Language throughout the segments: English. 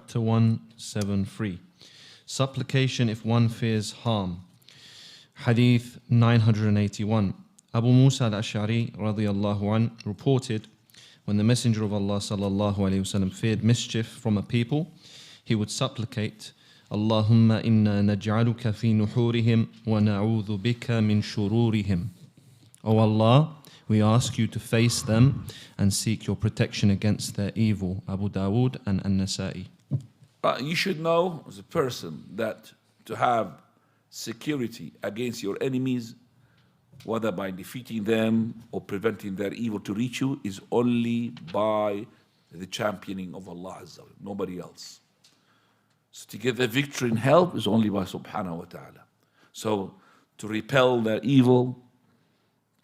Chapter 173. Supplication if one fears harm. Hadith 981. Abu Musa al-Ash'ari radiyallahu an reported, when the Messenger of Allah sallallahu alayhi wasallam feared mischief from a people, he would supplicate, Allahumma inna naj'aluka fi nuhurihim wa na'udhu bika min shururihim. O Allah, we ask you to face them and seek your protection against their evil. Abu Dawood and An-Nasa'i. You should know as a person that to have security against your enemies, whether by defeating them or preventing their evil to reach you, is only by the championing of Allah Azza wa Jalla, nobody else. So to get the victory and help is only by Subhanahu wa Ta'ala. So to repel their evil,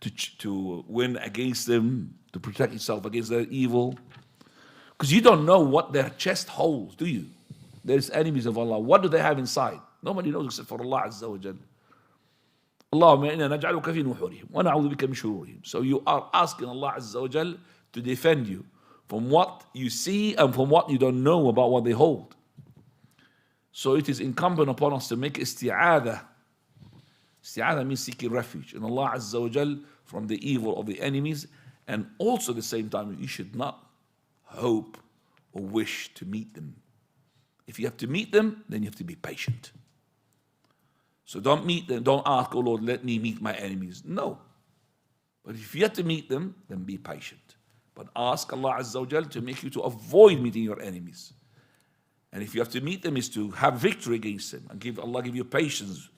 to win against them, to protect yourself against their evil, because you don't know what their chest holds, do you? There's enemies of Allah. What do they have inside? Nobody knows except for Allah Azza wa Jalla. Allahumma inna naj'aluka fi nuhurihim wa na'udhu bika min shururihim. So you are asking Allah Azza wa Jalla to defend you from what you see and from what you don't know about what they hold. So it is incumbent upon us to make isti'adah. Isti'adah means seeking refuge in Allah Azza wa Jal from the evil of the enemies, and also at the same time you should not hope or wish to meet them. If you have to meet them, then you have to be patient. So don't meet them, don't ask, oh Lord, let me meet my enemies. No. But if you have to meet them, then be patient. But ask Allah Azza wa Jal to make you to avoid meeting your enemies. And if you have to meet them, is to have victory against them and Allah give you patience